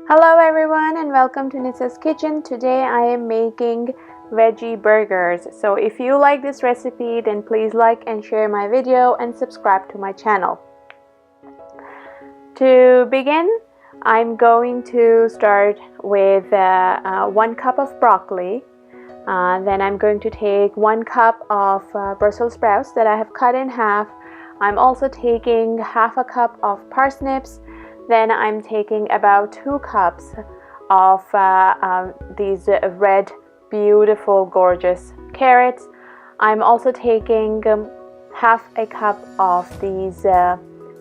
Hello everyone and welcome to Nitsa's Kitchen. Today I am making veggie burgers. So if you like this recipe, then please like and share my video and subscribe to my channel. To begin, I'm going to start with 1 cup of broccoli. Then I'm going to take 1 cup of Brussels sprouts that I have cut in half. I'm also taking half a cup of parsnips. Then I'm taking about 2 cups of these red, beautiful, gorgeous carrots. I'm also taking half a cup of these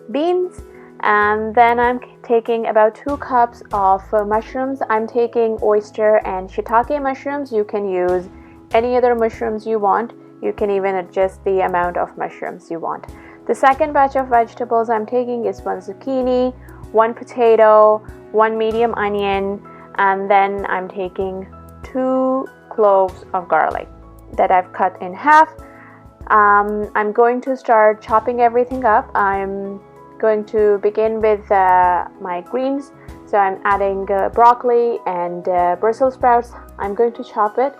beans. And then I'm taking about 2 cups of mushrooms. I'm taking oyster and shiitake mushrooms. You can use any other mushrooms you want. You can even adjust the amount of mushrooms you want. The second batch of vegetables I'm taking is 1 zucchini, 1 potato, 1 medium onion, and then I'm taking 2 cloves of garlic that I've cut in half. I'm going to start chopping everything up. I'm going to begin with my greens. So I'm adding broccoli and Brussels sprouts. I'm going to chop it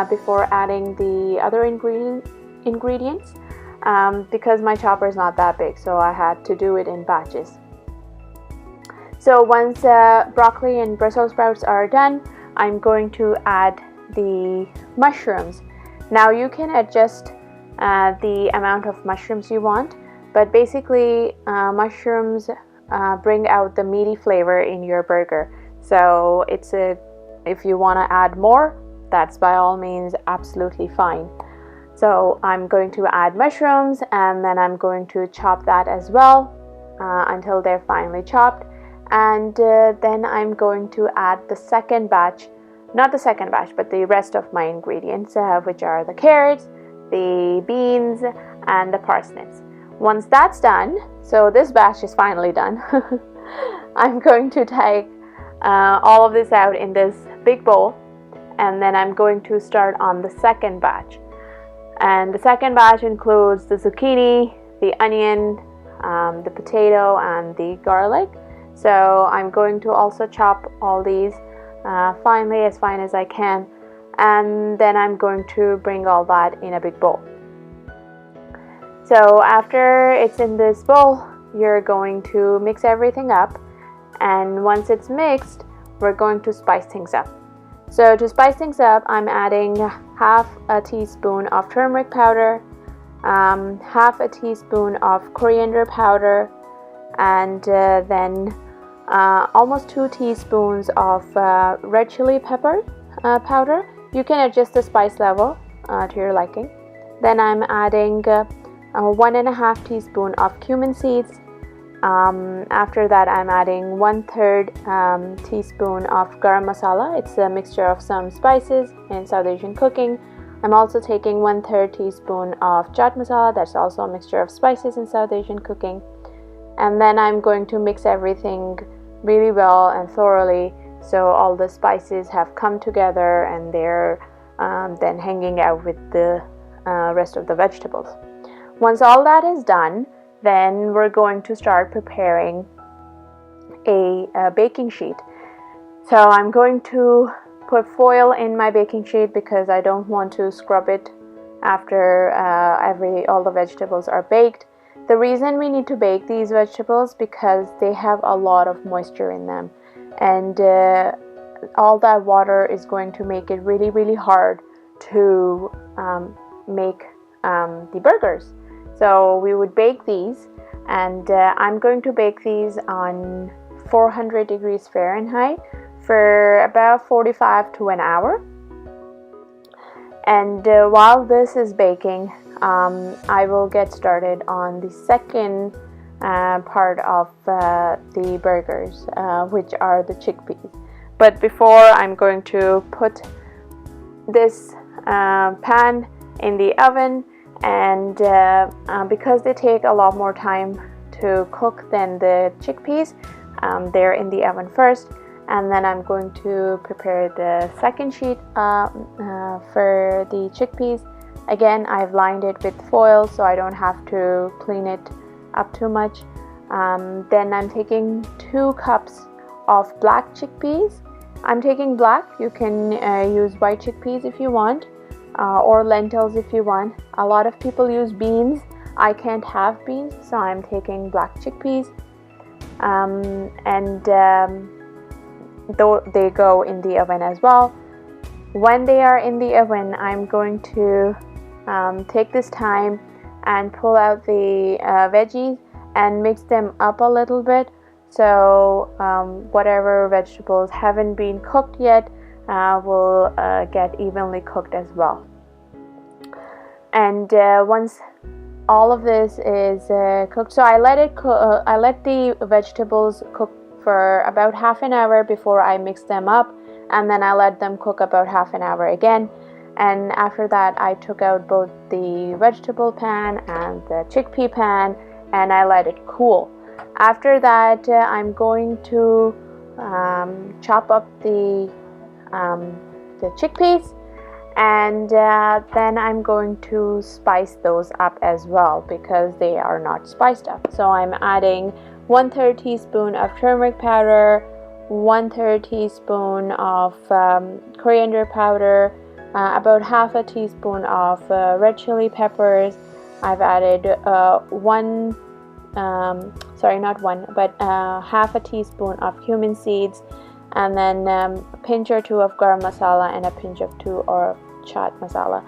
before adding the other ingredients because my chopper is not that big, so I had to do it in batches. So once broccoli and Brussels sprouts are done, I'm going to add the mushrooms. Now you can adjust the amount of mushrooms you want, but basically mushrooms bring out the meaty flavor in your burger. So if you want to add more, that's by all means absolutely fine. So I'm going to add mushrooms and then I'm going to chop that as well until they're finely chopped. And then I'm going to add the second batch, not the second batch, but the rest of my ingredients, which are the carrots, the beans, and the parsnips. Once that's done, so this batch is finally done, I'm going to take all of this out in this big bowl, and then I'm going to start on the second batch. And the second batch includes the zucchini, the onion, the potato, and the garlic. So I'm going to also chop all these finely, as fine as I can, and then I'm going to bring all that in a big bowl. So after it's in this bowl, you're going to mix everything up, and once it's mixed, we're going to spice things up. So to spice things up, I'm adding half a teaspoon of turmeric powder, half a teaspoon of coriander powder, and then almost 2 teaspoons of red chili pepper powder. You can adjust the spice level to your liking. Then I'm adding 1.5 teaspoon of cumin seeds. After that, I'm adding 1/3 teaspoon of garam masala. It's a mixture of some spices in South Asian cooking. I'm also taking 1/3 teaspoon of chaat masala. That's also a mixture of spices in South Asian cooking. And then I'm going to mix everything really well and thoroughly so all the spices have come together and they're then hanging out with the rest of the vegetables. Once all that is done, then we're going to start preparing a baking sheet. So I'm going to put foil in my baking sheet because I don't want to scrub it after all the vegetables are baked. The reason we need to bake these vegetables because they have a lot of moisture in them, and all that water is going to make it really, really hard to make the burgers. So we would bake these, and I'm going to bake these on 400 degrees Fahrenheit for about 45 to an hour. And while this is baking, I will get started on the second part of the burgers, which are the chickpeas. But before, I'm going to put this pan in the oven, and because they take a lot more time to cook than the chickpeas, they're in the oven first. And then I'm going to prepare the second sheet for the chickpeas. Again, I've lined it with foil so I don't have to clean it up too much. Then I'm taking 2 cups of black chickpeas. I'm taking black. You can use white chickpeas if you want, or lentils if you want. A lot of people use beans. I can't have beans, so I'm taking black chickpeas. Though they go in the oven as well. When they are in the oven, I'm going to take this time and pull out the veggies and mix them up a little bit, so whatever vegetables haven't been cooked yet will get evenly cooked as well. And once all of this is cooked, so I let the vegetables cook for about half an hour before I mix them up, and then I let them cook about half an hour again. And after that, I took out both the vegetable pan and the chickpea pan, and I let it cool. After that, I'm going to chop up the chickpeas, and then I'm going to spice those up as well because they are not spiced up. So I'm adding 1/3 teaspoon of turmeric powder, 1/3 teaspoon of coriander powder, about half a teaspoon of red chili peppers. I've added half a teaspoon of cumin seeds, and then a pinch or two of garam masala and a pinch of 2 of chaat masala.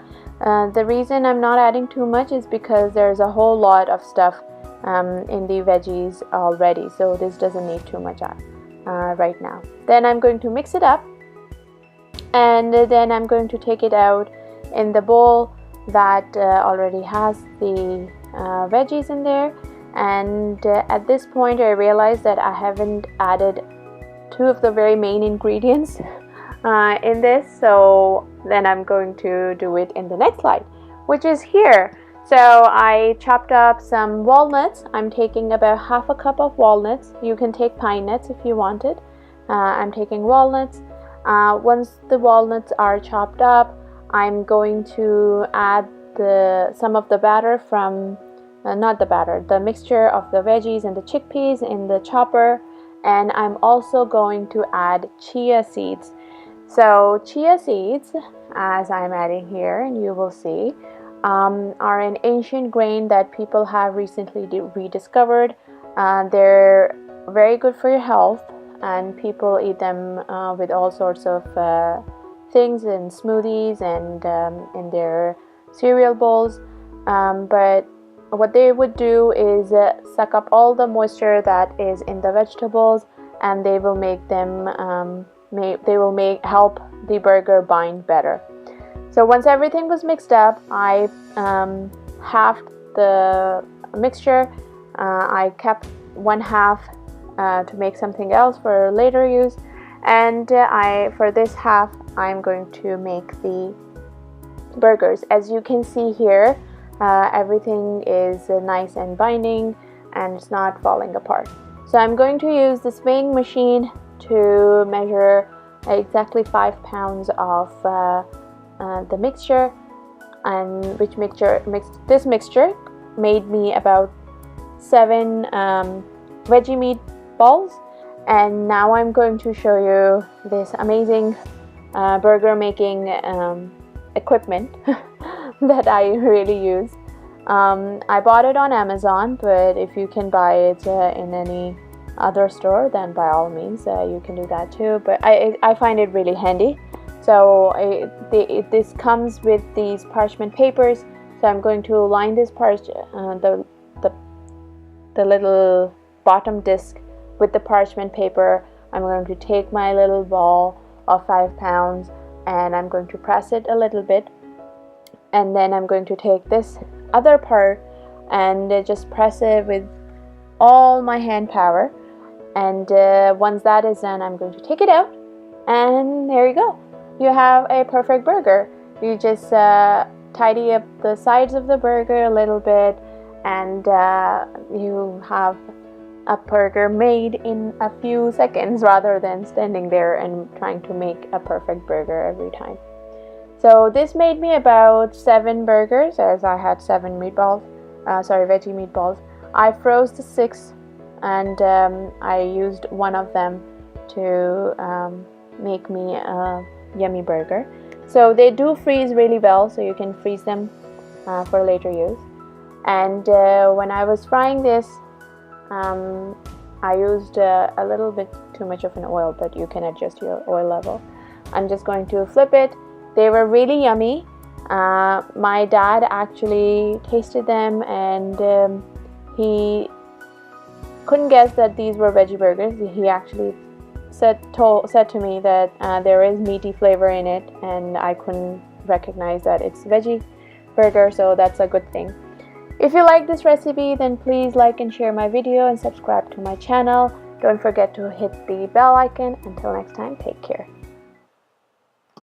The reason I'm not adding too much is because there's a whole lot of stuff in the veggies already, so this doesn't need too much right now. Then I'm going to mix it up, and then I'm going to take it out in the bowl that already has the veggies in there. And at this point I realized that I haven't added 2 of the very main ingredients in this, so then I'm going to do it in the next slide, which is here. So I chopped up some walnuts. I'm taking about half a cup of walnuts. You can take pine nuts if you wanted. I'm taking walnuts. Once the walnuts are chopped up, I'm going to add some of the batter from the mixture of the veggies and the chickpeas in the chopper, and I'm also going to add chia seeds. So chia seeds, as I'm adding here, and you will see, are an ancient grain that people have recently rediscovered. They're very good for your health, and people eat them with all sorts of things in smoothies and in their cereal bowls. But what they would do is suck up all the moisture that is in the vegetables, and they will make them help the burger bind better. So once everything was mixed up, I halved the mixture. I kept 1/2 to make something else for later use, and for this half I'm going to make the burgers. As you can see here, everything is nice and binding and it's not falling apart. So I'm going to use this weighing machine to measure exactly 5 pounds of the mixture, and this mixture made me about 7 veggie meatballs. And now I'm going to show you this amazing burger making equipment that I really use. I bought it on Amazon, but if you can buy it in any other store, then by all means you can do that too. But I find it really handy. So this comes with these parchment papers. So I'm going to line this the little bottom disc with the parchment paper. I'm going to take my little ball of 5 pounds and I'm going to press it a little bit, and then I'm going to take this other part and just press it with all my hand power. And once that is done, I'm going to take it out, and there you go. You have a perfect burger. You just tidy up the sides of the burger a little bit, and you have a burger made in a few seconds rather than standing there and trying to make a perfect burger every time. So this made me about 7 burgers, as I had 7 veggie meatballs. I froze the 6, and I used one of them to make me a yummy burger. So they do freeze really well, so you can freeze them for later use. And when I was frying this, I used a little bit too much of an oil, but you can adjust your oil level. I'm just going to flip it. They were really yummy. My dad actually tasted them, and he couldn't guess that these were veggie burgers. He actually said to me that there is meaty flavor in it, and I couldn't recognize that it's veggie burger, so that's a good thing. If you like this recipe, then please like and share my video and subscribe to my channel. Don't forget to hit the bell icon. Until next time, take care.